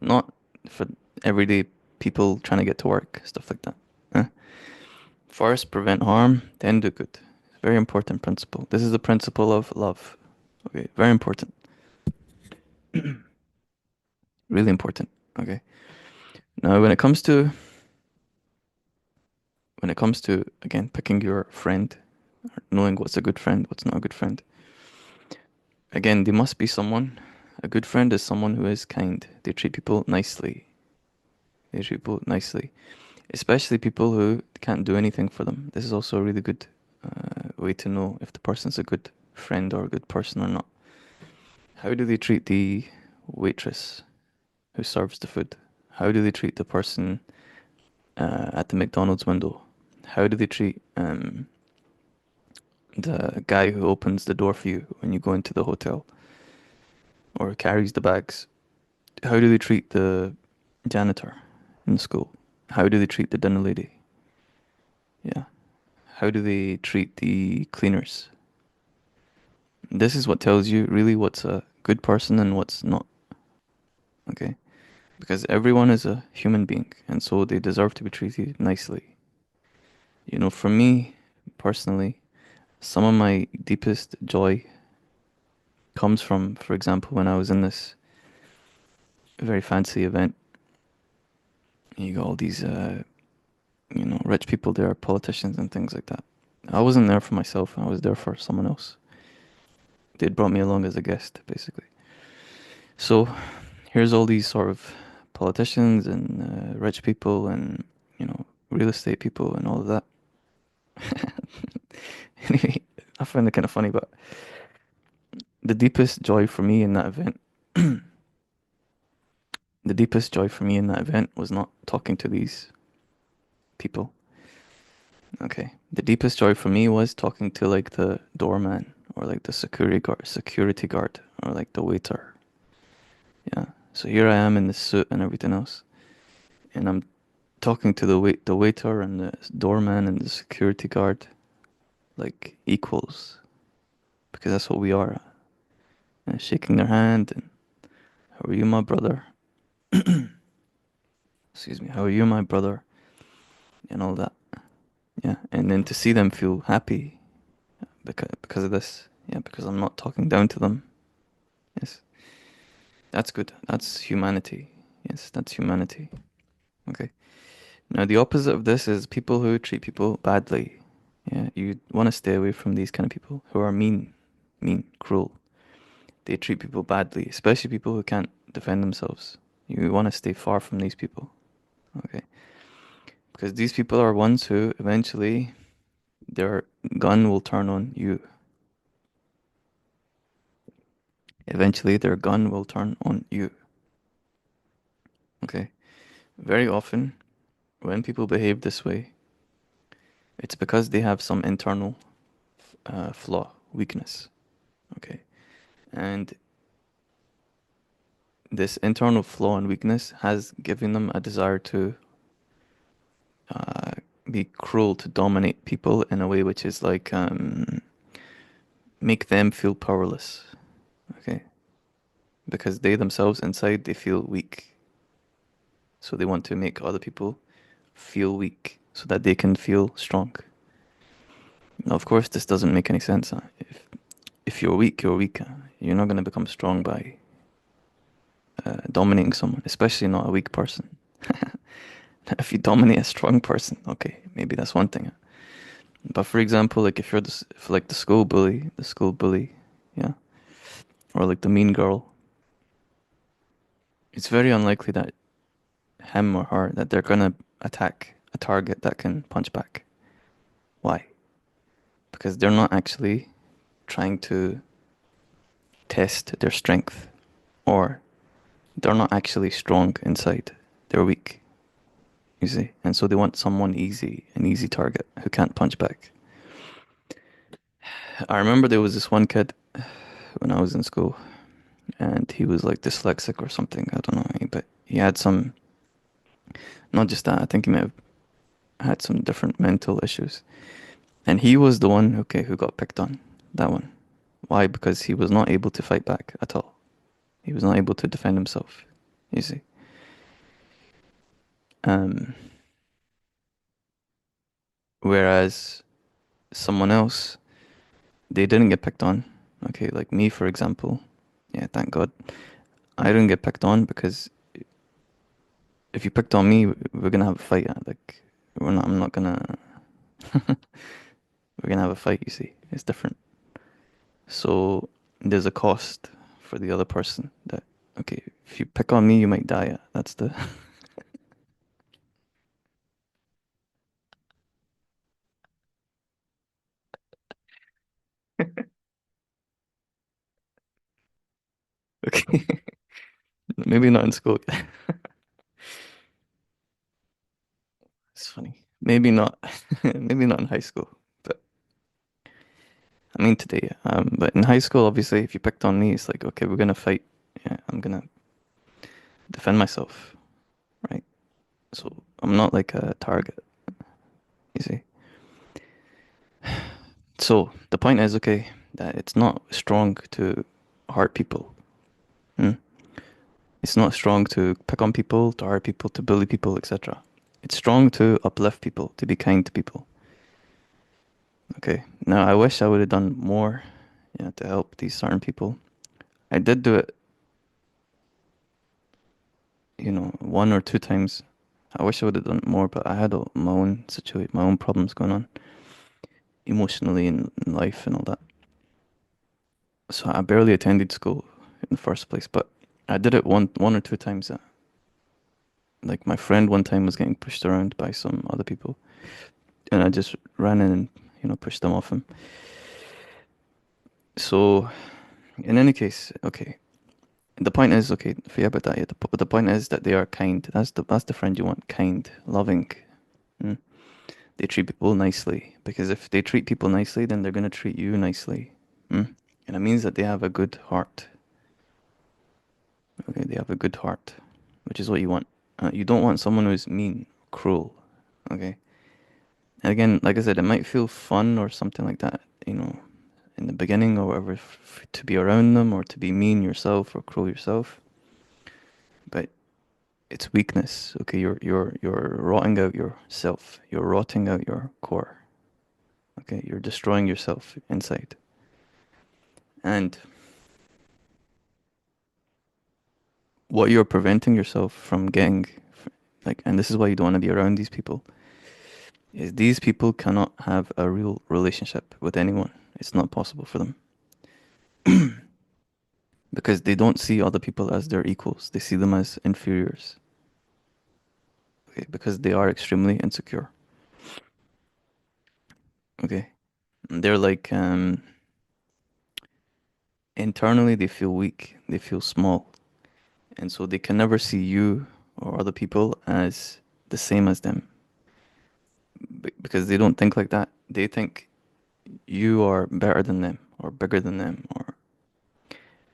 Not for everyday people trying to get to work. Stuff like that. Yeah. First, prevent harm, then do good. Very important principle. This is the principle of love. Okay, very important. Really important. Okay. Now, when it comes to again picking your friend, knowing what's a good friend, what's not a good friend. Again, they must be someone. A good friend is someone who is kind. They treat people nicely. They treat people nicely, especially people who can't do anything for them. This is also a really good way to know if the person's a good friend or a good person or not. How do they treat the waitress who serves the food? How do they treat the person at the McDonald's window? How do they treat the guy who opens the door for you when you go into the hotel or carries the bags? How do they treat the janitor in school? How do they treat the dinner lady? Yeah. How do they treat the cleaners? This is what tells you really what's a good person and what's not. Okay? Because everyone is a human being and so they deserve to be treated nicely. You know, for me personally, some of my deepest joy comes from, for example, when I was in this very fancy event. You got all these, rich people there, politicians and things like that. I wasn't there for myself. I was there for someone else. They'd brought me along as a guest, basically. So here's all these sort of politicians and rich people and, real estate people and all of that. Anyway, I find it kind of funny, but the deepest joy for me in that event, the deepest joy for me in that event was not talking to these people. Okay. The deepest joy for me was talking to like the doorman or like the security guard or like the waiter. Yeah. So here I am in the suit and everything else, and I'm talking to the waiter and the doorman and the security guard like equals because that's what we are. And shaking their hand and how are you, my brother? Excuse me. How are you, my brother? And all that. Yeah. And then to see them feel happy because of this. Yeah. Because I'm not talking down to them. Yes. That's good. That's humanity. Yes, that's humanity. Okay. Now, the opposite of this is people who treat people badly. Yeah, you want to stay away from these kind of people who are mean, cruel. They treat people badly, especially people who can't defend themselves. You want to stay far from these people. Okay. Because these people are ones who eventually their gun will turn on you. Eventually, their gun will turn on you. Okay. Very often, when people behave this way, it's because they have some internal flaw, weakness. Okay. And this internal flaw and weakness has given them a desire to uh, be cruel, to dominate people in a way which is like make them feel powerless. Okay. Because they themselves inside they feel weak. So they want to make other people feel weak so that they can feel strong. Now, of course, this doesn't make any sense. If you're weak, you're weak. You're not going to become strong by dominating someone, especially not a weak person. If you dominate a strong person, okay, maybe that's one thing. But for example, like if like the school bully, yeah, or like the mean girl, it's very unlikely that him or her that they're gonna attack a target that can punch back. Why? Because they're not actually trying to test their strength, or they're not actually strong inside. They're weak, you see, and so they want someone easy, an easy target who can't punch back. I remember there was this one kid when I was in school, and he was like dyslexic or something. I don't know, but he had some, not just that, I think he may have had some different mental issues. And he was the one, okay, who got picked on. That one. Why? Because he was not able to fight back at all. He was not able to defend himself. You see. Um, Whereas someone else, they didn't get picked on. Okay, like me, for example. Yeah, thank God. I didn't get picked on because if you picked on me, we're gonna have a fight. Like, I'm not gonna, we're gonna have a fight, you see. It's different. So there's a cost for the other person that, okay, if you pick on me, you might die. That's the, okay. Maybe not in school. It's funny. Maybe not, maybe not in high school, but I mean today. But in high school, obviously, if you picked on me, it's like, okay, we're gonna fight. Yeah, I'm gonna defend myself, right? So I'm not like a target, you see. So the point is, okay, that it's not strong to hurt people. Hmm? It's not strong to pick on people, to hurt people, to bully people, etc. It's strong to uplift people, to be kind to people. Okay. Now I wish I would have done more, yeah, to help these certain people. I did do it, one or two times. I wish I would have done more, but I had my own situation, my own problems going on emotionally in life and all that. So I barely attended school in the first place, but I did it one or two times. Like my friend one time was getting pushed around by some other people, and I just ran in and pushed them off him. So in any case, okay. The point is, okay, forget about that. Yeah, the point is that they are kind. That's the friend you want. Kind, loving. Mm. They treat people nicely because if they treat people nicely, then they're gonna treat you nicely. Mm. And it means that they have a good heart. Okay, they have a good heart, which is what you want. You don't want someone who's mean, cruel. Okay. And again, like I said, it might feel fun or something like that, in the beginning or whatever, to be around them or to be mean yourself or cruel yourself. But it's weakness. Okay, you're rotting out yourself. You're rotting out your core. Okay, you're destroying yourself inside. And what you're preventing yourself from getting, like, and this is why you don't want to be around these people, is these people cannot have a real relationship with anyone. It's not possible for them because they don't see other people as their equals. They see them as inferiors. Okay, because they are extremely insecure. Okay, they're like internally they feel weak. They feel small, and so they can never see you or other people as the same as them because they don't think like that. They think you are better than them or bigger than them,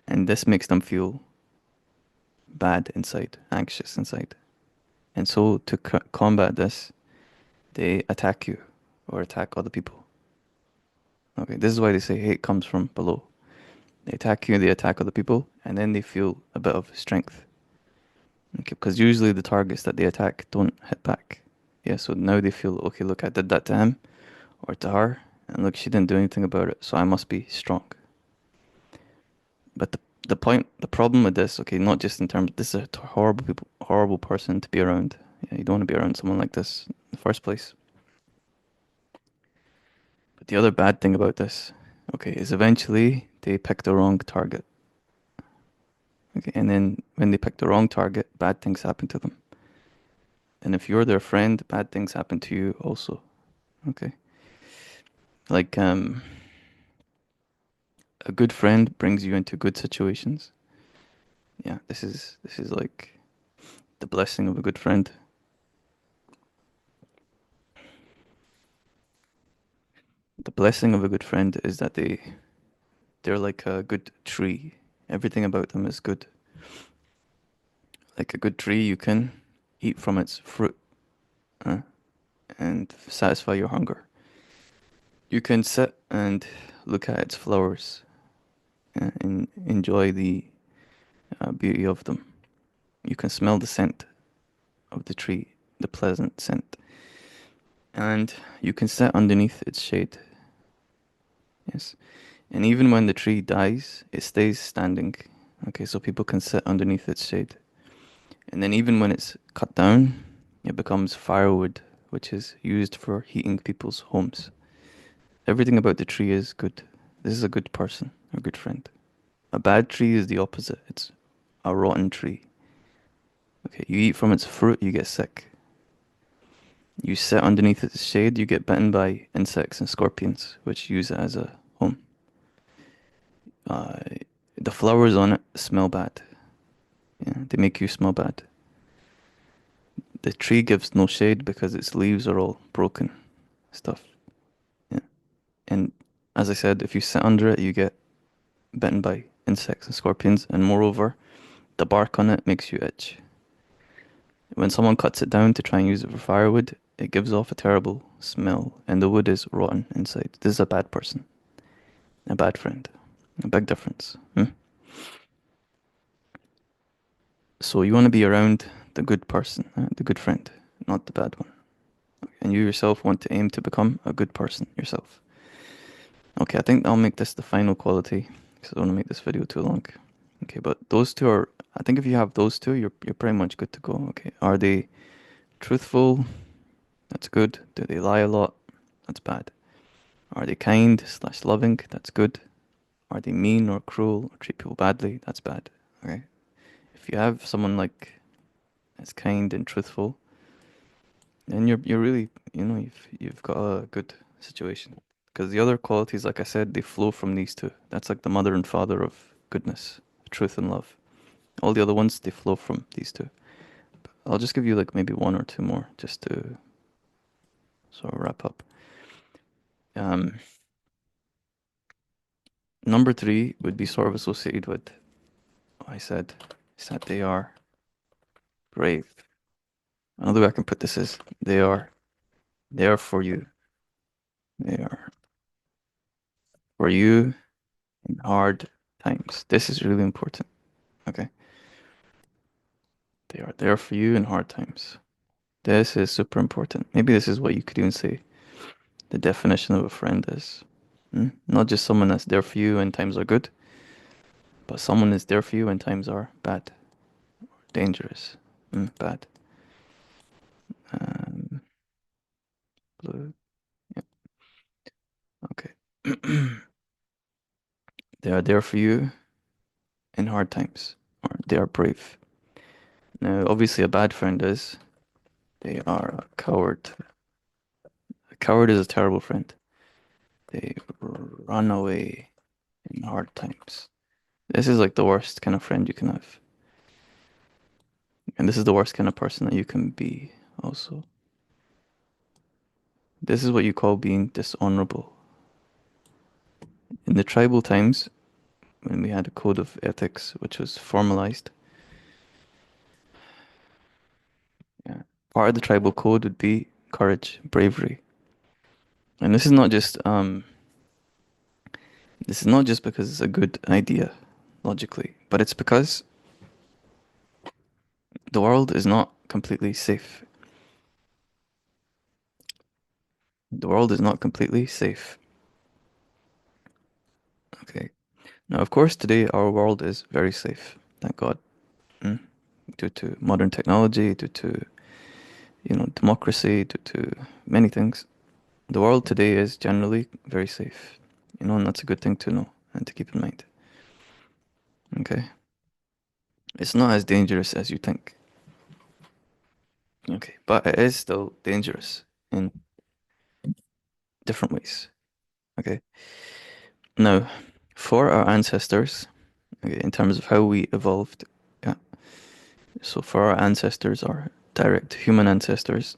and this makes them feel bad inside, anxious inside. And so to combat this, they attack you or attack other people. Okay, this is why they say hate comes from below. They attack you, they attack other people, and then they feel a bit of strength. Okay, because usually the targets that they attack don't hit back. Yeah, so now they feel, okay, look, I did that to him or to her, and look, she didn't do anything about it, so I must be strong. But the problem with this, okay, not just in terms, this is a horrible person to be around. Yeah, you don't want to be around someone like this in the first place. But the other bad thing about this, okay, is eventually they pick the wrong target. Okay, and then when they pick the wrong target, bad things happen to them. And if you're their friend, bad things happen to you also. Okay. Like a good friend brings you into good situations. Yeah, this is like the blessing of a good friend. blessing of a good friend is that they're like a good tree. Everything about them is good. Like a good tree, you can eat from its fruit uh, and satisfy your hunger. You can sit and look at its flowers and enjoy the beauty of them. You can smell the scent of the tree, the pleasant scent, and you can sit underneath its shade. Yes, and even when the tree dies, it stays standing. Okay, so people can sit underneath its shade. And then even when it's cut down, it becomes firewood, which is used for heating people's homes. Everything about the tree is good. This is a good person, a good friend. A bad tree is the opposite. It's a rotten tree. Okay, you eat from its fruit, you get sick. You sit underneath its shade, you get bitten by insects and scorpions, which use it as a home. Uh, the flowers on it smell bad. Yeah, they make you smell bad. The tree gives no shade because its leaves are all broken stuff. Yeah. And as I said, if you sit under it, you get bitten by insects and scorpions, and moreover, the bark on it makes you itch. When someone cuts it down to try and use it for firewood, it gives off a terrible smell, and the wood is rotten inside. This is a bad person, a bad friend. A big difference. Hmm? So you want to be around the good person, the good friend, not the bad one. And you yourself want to aim to become a good person yourself. Okay, I think I'll make this the final quality because I don't want to make this video too long. Okay, but those two are, I think if you have those two, you're pretty much good to go. Okay, are they truthful? That's good. Do they lie a lot? That's bad. Are they kind slash loving? That's good. Are they mean or cruel or treat people badly? That's bad. Okay. If you have someone like that's kind and truthful, then you're really, you've got a good situation. Because the other qualities, like I said, they flow from these two. That's like the mother and father of goodness, truth and love. All the other ones, they flow from these two. I'll just give you like maybe one or two more just to sort of wrap up. Um, Number three would be sort of associated with what I said, is that they are brave. Another way I can put this is they are there for you. They are for you in hard times. This is really important. Okay. They are there for you in hard times. This is super important. Maybe this is what you could even say the definition of a friend is. Not just someone that's there for you when times are good, but someone that's there for you when times are bad, dangerous, bad. Um, blue. Yeah. Okay. They are there for you in hard times, or they are brave. Now, obviously, a bad friend is they are a coward. A coward is a terrible friend. They run away in hard times. This is like the worst kind of friend you can have. And this is the worst kind of person that you can be also. This is what you call being dishonorable. In the tribal times, when we had a code of ethics which was formalized, yeah, part of the tribal code would be courage, bravery. And this is not just because it's a good idea logically, but it's because the world is not completely safe. The world is not completely safe. Okay. Now, of course, today our world is very safe, thank God. Mm. Due to modern technology, due to, democracy, due to many things. The world today is generally very safe, and that's a good thing to know and to keep in mind. Okay. It's not as dangerous as you think. Okay. But it is still dangerous in different ways. Okay. Now, for our ancestors, okay, in terms of how we evolved, yeah. So for our ancestors, our direct human ancestors,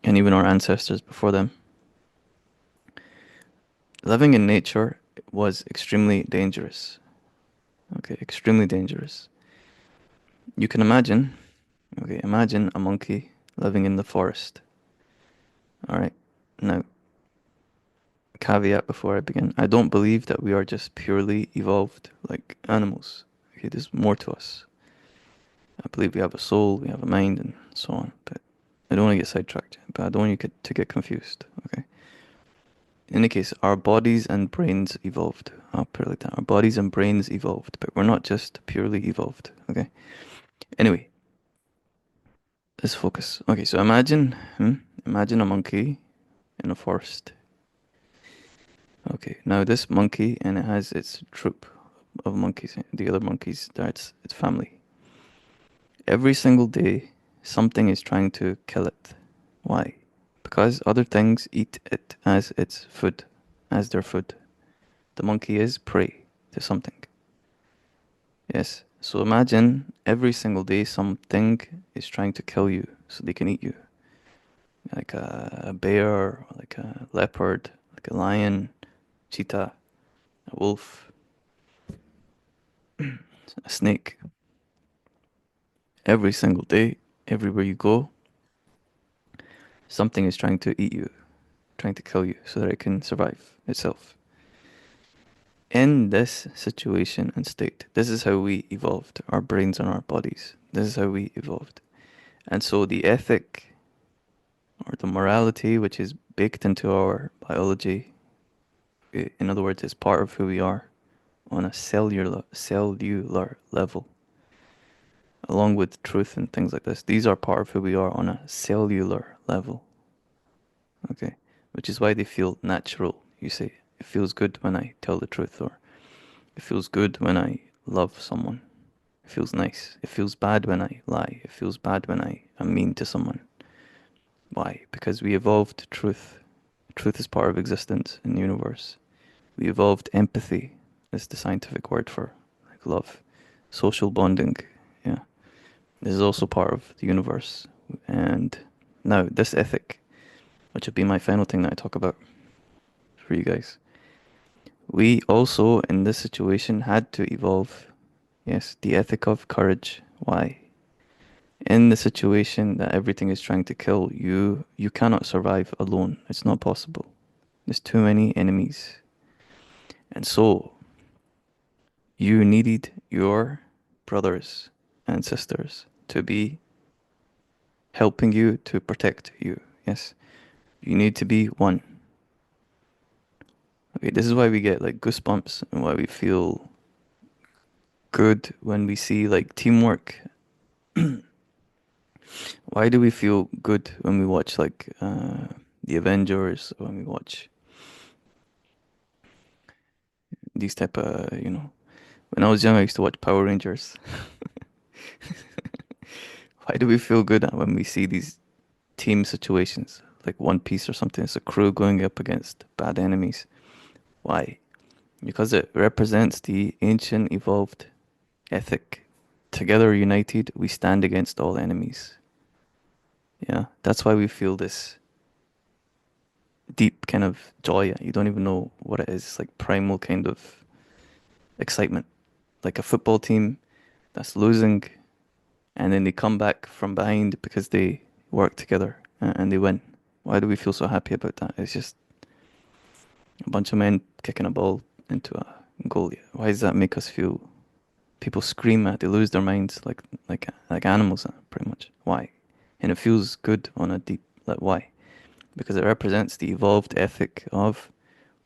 and even our ancestors before them, living in nature was extremely dangerous. Okay, extremely dangerous. You can imagine, okay, imagine a monkey living in the forest. All right. Now, caveat before I begin. I don't believe that we are just purely evolved like animals. Okay, there's more to us. I believe we have a soul, we have a mind, and so on. But I don't want to get sidetracked. But I don't want to get confused. Okay. In any case, our bodies and brains evolved. I'll put it like that. Our bodies and brains evolved, but we're not just purely evolved. Okay. Anyway, let's focus. Okay, so imagine a monkey in a forest. Okay, now this monkey and it has its troop of monkeys, the other monkeys, that's its family. Every single day, something is trying to kill it. Why? Because other things eat it as its food, as their food. The monkey is prey to something. Yes. So imagine every single day something is trying to kill you so they can eat you. Like a bear, like a leopard, like a lion, cheetah, a wolf, a snake. Every single day, everywhere you go, something is trying to eat you, trying to kill you so that it can survive itself. In this situation and state, this is how we evolved, our brains and our bodies. This is how we evolved. And so the ethic or the morality, which is baked into our biology, in other words, is part of who we are on a cellular level, along with truth and things like this. These are part of who we are on a cellular level. Okay, which is why they feel natural. You say it feels good when I tell the truth, or it feels good when I love someone. It feels nice. It feels bad when I lie. It feels bad when I am mean to someone. Why? Because we evolved truth. Truth is part of existence in the universe. We evolved empathy. That's the scientific word for like love. Social bonding. Yeah. This is also part of the universe. And now this ethic, which will be my final thing that I talk about for you guys. We also, in this situation, had to evolve, yes, the ethic of courage. Why? In the situation that everything is trying to kill you, you cannot survive alone. It's not possible. There's too many enemies. And so, you needed your brothers and sisters to be helping you to protect you. Yes. You need to be one. Okay, this is why we get like goosebumps and why we feel good when we see like teamwork. Why do we feel good when we watch like the Avengers, when we watch these type of, when I was young I used to watch Power Rangers. Why do we feel good when we see these team situations like One Piece or something? It's a crew going up against bad enemies. Why? Because it represents the ancient evolved ethic. Together united, we stand against all enemies. Yeah, that's why we feel this deep kind of joy. You don't even know what it is. It's like primal kind of excitement. Like a football team that's losing and then they come back from behind because they work together and they win. Why do we feel so happy about that? It's just a bunch of men kicking a ball into a goal. Why does that make us feel? People scream at, they lose their minds like animals, pretty much. Why? And it feels good on a deep, like why? Because it represents the evolved ethic of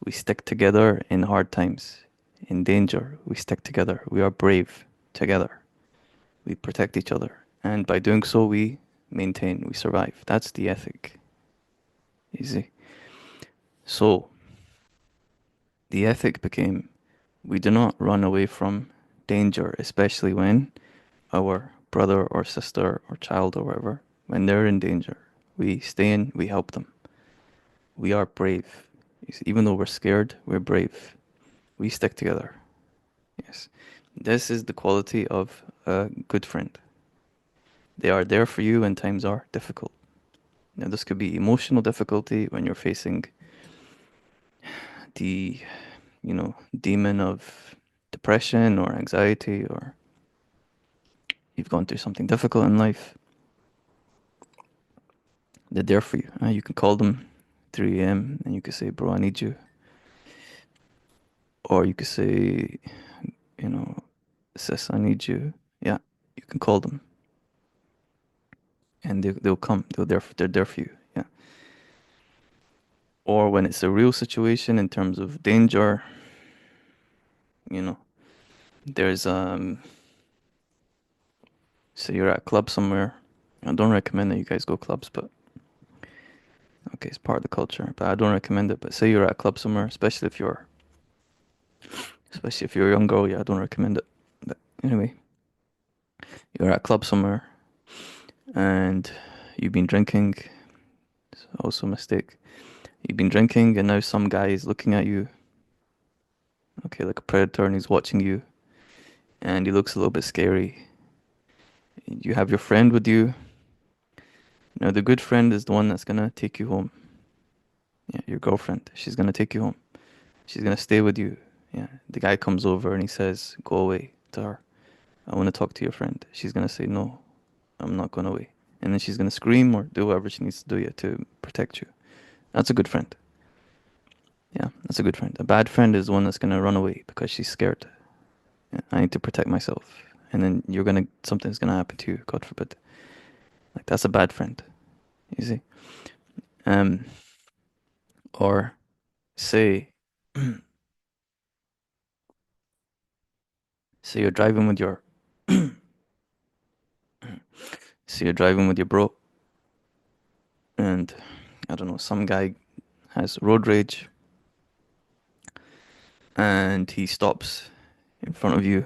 we stick together in hard times, in danger. We stick together. We are brave together. We protect each other. And by doing so, we maintain, we survive. That's the ethic. You see? So, the ethic became we do not run away from danger, especially when our brother or sister or child or whatever, when they're in danger. We stay in, we help them. We are brave. You see, even though we're scared, we're brave. We stick together. Yes. This is the quality of a good friend. They are there for you when times are difficult. Now, this could be emotional difficulty when you're facing the, demon of depression or anxiety, or you've gone through something difficult in life, they're there for you. You can call them 3 a.m. and you can say, bro, I need you. Or you could say, you know, sis, I need you. Yeah, you can call them and they'll come. They're there for you. Yeah. Or when it's a real situation in terms of danger, you know, there's say you're at a club somewhere. I don't recommend that you guys go clubs, but okay, it's part of the culture. But I don't recommend it. But say you're at a club somewhere, especially if you're a young girl, yeah, I don't recommend it. But anyway, you're at a club somewhere and you've been drinking. It's also a mistake. You've been drinking and now some guy is looking at you, okay, like a predator, and he's watching you and he looks a little bit scary. You have your friend with you. Now the good friend is the one that's gonna take you home. Yeah, your girlfriend. She's gonna take you home. She's gonna stay with you. Yeah. The guy comes over and he says, go away to her. I want to talk to your friend. She's gonna say, no, I'm not going away. And then she's gonna scream or do whatever she needs to do, yeah, to protect you. That's a good friend. Yeah, that's a good friend. A bad friend is the one that's gonna run away because she's scared. Yeah, I need to protect myself. And then something's gonna happen to you, God forbid. Like that's a bad friend. You see? Um, or say, say you're driving with your, say you're driving with your bro, and I don't know, some guy has road rage, and he stops in front of you,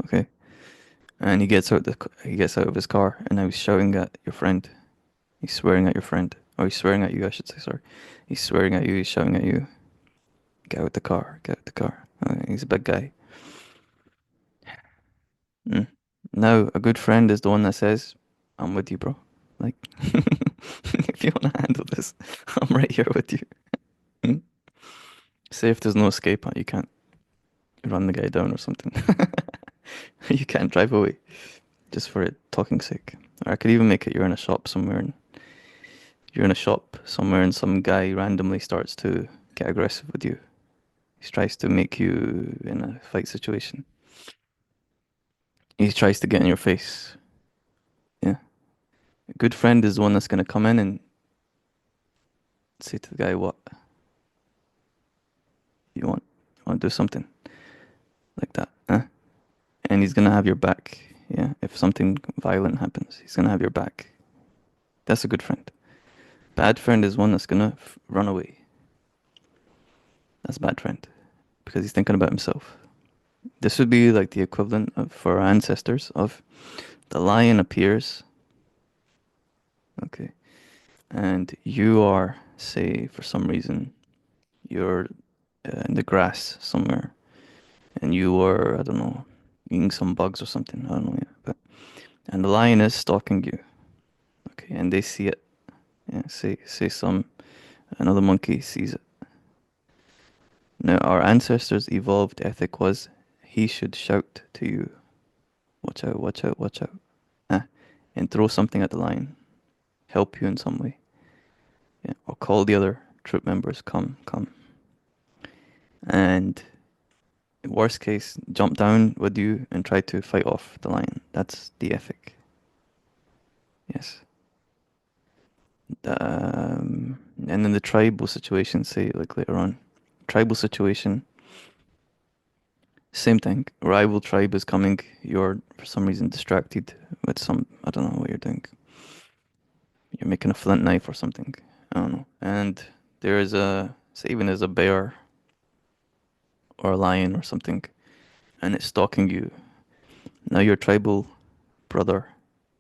okay, and he gets out of his car, and now he's shouting at your friend. He's swearing at your friend, or he's swearing at you, I should say. Sorry, he's swearing at you. He's shouting at you. Get out the car. Get out the car. He's a big guy. Mm. Now, a good friend is the one that says, "I'm with you, bro. Like, if you want to handle this, I'm right here with you." Mm. Say if there's no escape, you can't run the guy down or something. You can't drive away just for it talking sake. Or I could even make it you're in a shop somewhere and some guy randomly starts to get aggressive with you. He tries to make you in a fight situation. He tries to get in your face. Yeah. A good friend is the one that's gonna come in and say to the guy, "What you want? You want to do something like that?" And he's gonna have your back. Yeah. If something violent happens, he's gonna have your back. That's a good friend. Bad friend is one that's gonna run away. That's a bad friend because he's thinking about himself. This would be like the equivalent of for our ancestors of the lion appears, okay, and you are, say, for some reason, you're in the grass somewhere, and you were, I don't know, eating some bugs or something. I don't know yet, but and the lion is stalking you, okay, and they see it. Yeah, say some another monkey sees it. Now, our ancestors' evolved ethic was he should shout to you, "Watch out! Watch out! Watch out!" Ah, and throw something at the lion, help you in some way. Yeah, or call the other troop members, come, come. And worst case, jump down with you and try to fight off the lion. That's the ethic. Yes. And then the tribal situation, say like later on, tribal situation, same thing. Rival tribe is coming. You're for some reason distracted with I don't know what you're doing. You're making a flint knife or something. I don't know. And say even there's a bear or a lion or something, and it's stalking you. Now your tribal brother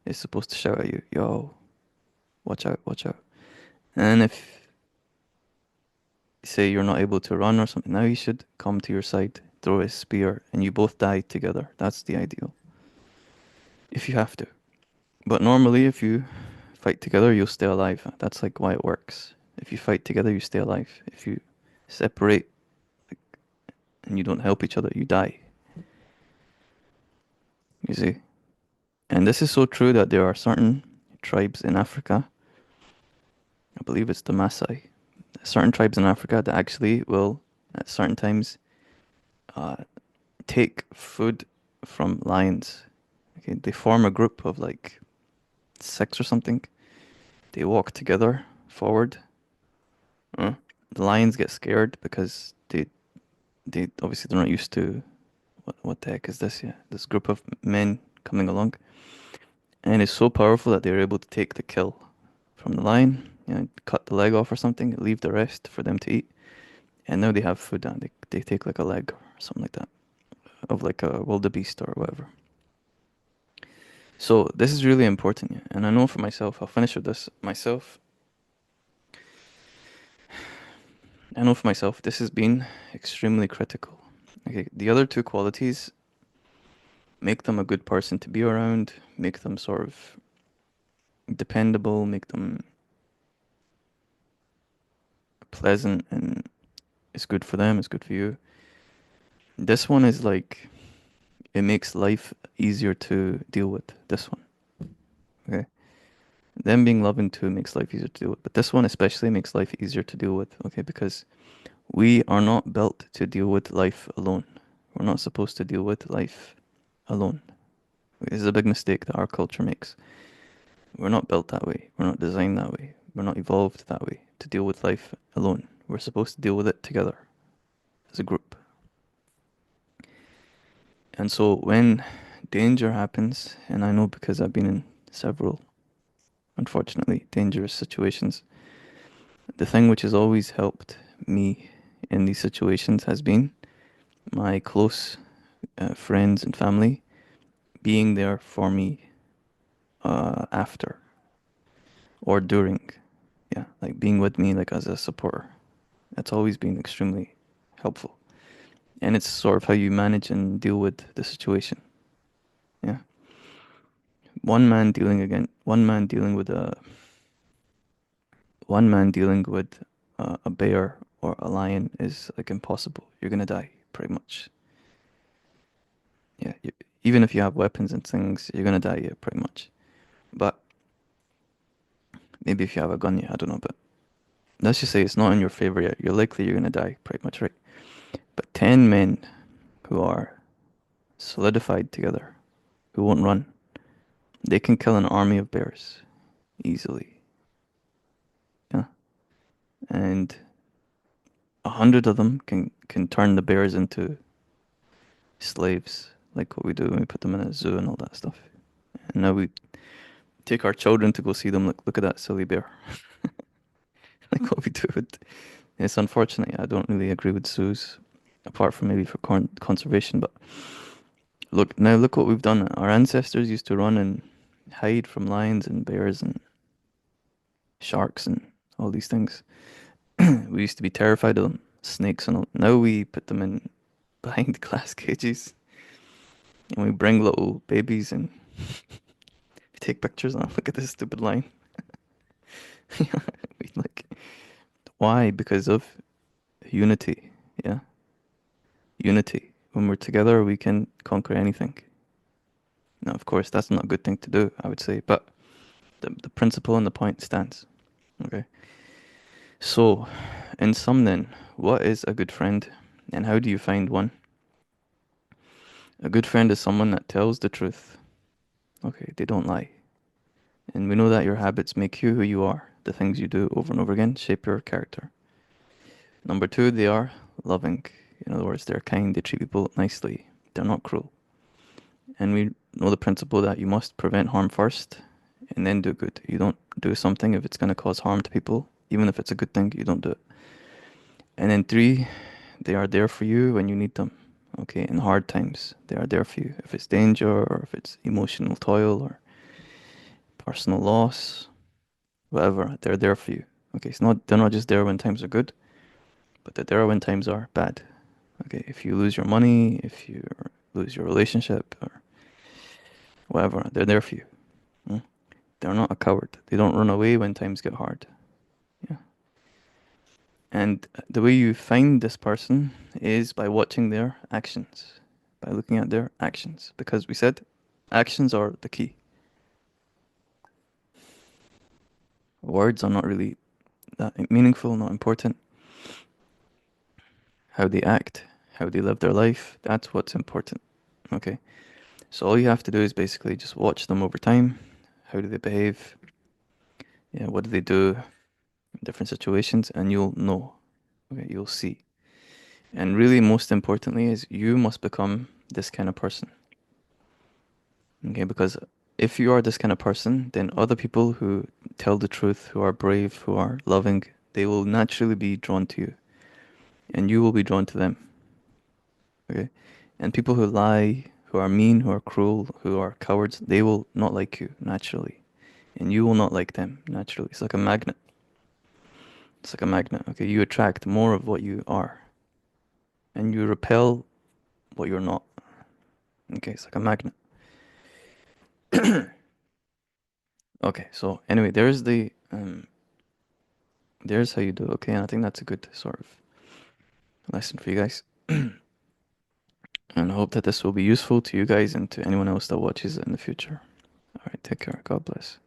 is supposed to shout at you, "Yo, watch out, watch out." And if say you're not able to run or something, now he should come to your side, throw his spear, and you both die together. That's the ideal. If you have to. But normally, if you fight together, you'll stay alive. That's like why it works. If you fight together, you stay alive. If you separate and you don't help each other, you die. You see? And this is so true that there are certain tribes in Africa, I believe it's the Maasai, certain tribes in Africa that actually will, at certain times, uh, take food from lions. Okay, they form a group of like six or something. They walk together forward. Uh, the lions get scared because they obviously they're not used to what the heck is this? Yeah, this group of men coming along, and it's so powerful that they're able to take the kill from the lion, cut the leg off or something, leave the rest for them to eat, and now they have food and they take like a leg or something like that of like a wildebeest or whatever. So this is really important, yeah. And I know for myself, I'll finish with this myself. I know for myself, this has been extremely critical. Okay, the other two qualities make them a good person to be around, make them sort of dependable, make them pleasant, and it's good for them, it's good for you. This one is like, it makes life easier to deal with. This one, okay? Them being loving too makes life easier to deal with. But this one especially makes life easier to deal with, okay? Because we are not built to deal with life alone. We're not supposed to deal with life alone. This is a big mistake that our culture makes. We're not built that way. We're not designed that way. We're not evolved that way to deal with life alone. We're supposed to deal with it together as a group. And so when danger happens, and I know because I've been in several, unfortunately, dangerous situations, the thing which has always helped me in these situations has been my close friends and family being there for me after or during. Yeah, like being with me like as a supporter. That's always been extremely helpful. And it's sort of how you manage and deal with the situation. Yeah. One man dealing with one man dealing with a bear or a lion is like impossible. You're gonna die, pretty much. Yeah, even if you have weapons and things, you're gonna die, yeah, pretty much. But maybe if you have a gun, yeah, I don't know. But let's just say it's not in your favor yet. You're gonna die, pretty much, right? But 10 men who are solidified together, who won't run, they can kill an army of bears easily. Yeah, and 100 of them can turn the bears into slaves, like what we do when we put them in a zoo and all that stuff. And now we take our children to go see them. Look at that silly bear. Like what we do with. It's unfortunate. I don't really agree with zoos, apart from maybe for conservation. But look what we've done. Our ancestors used to run and hide from lions and bears and sharks and all these things. We used to be terrified of them, snakes and all. Now we put them in behind glass cages and we bring little babies and we take pictures and look at this stupid lion. We like why? Because of unity. Yeah, unity. When we're together, we can conquer anything. Now, of course, that's not a good thing to do, I would say, but the principle and the point stands. Okay. So, in sum, then, what is a good friend, and how do you find one? A good friend is someone that tells the truth. Okay, they don't lie. And we know that your habits make you who you are. The things you do over and over again shape your character. Number two, they are loving. In other words, they're kind, they treat people nicely, they're not cruel. And we know the principle that you must prevent harm first and then do good. You don't do something if it's going to cause harm to people, even if it's a good thing, you don't do it. And then three, they are there for you when you need them. Okay, in hard times, they are there for you. If it's danger or if it's emotional toil or personal loss, whatever, they're there for you. Okay, they're not just there when times are good, but they're there when times are bad. Okay, if you lose your money, if you lose your relationship or whatever, they're there for you. Mm. They're not a coward. They don't run away when times get hard. Yeah. And the way you find this person is by watching their actions, by looking at their actions, because we said actions are the key. Words are not really that meaningful, not important. How they act, how they live their life, that's what's important. Okay. So all you have to do is basically just watch them over time. How do they behave? Yeah, what do they do in different situations? And you'll know. Okay, you'll see. And really, most importantly, is you must become this kind of person. Okay, because if you are this kind of person, then other people who tell the truth, who are brave, who are loving, they will naturally be drawn to you, and you will be drawn to them. Okay, and people who lie, who are mean, who are cruel, who are cowards, they will not like you naturally, and you will not like them naturally. It's like a magnet. It's like a magnet. Okay, you attract more of what you are, and you repel what you're not. Okay, it's like a magnet. Okay, so anyway, there's how you do. Okay, and I think that's a good sort of lesson for you guys. And I hope that this will be useful to you guys and to anyone else that watches it in the future. All right, take care. God bless.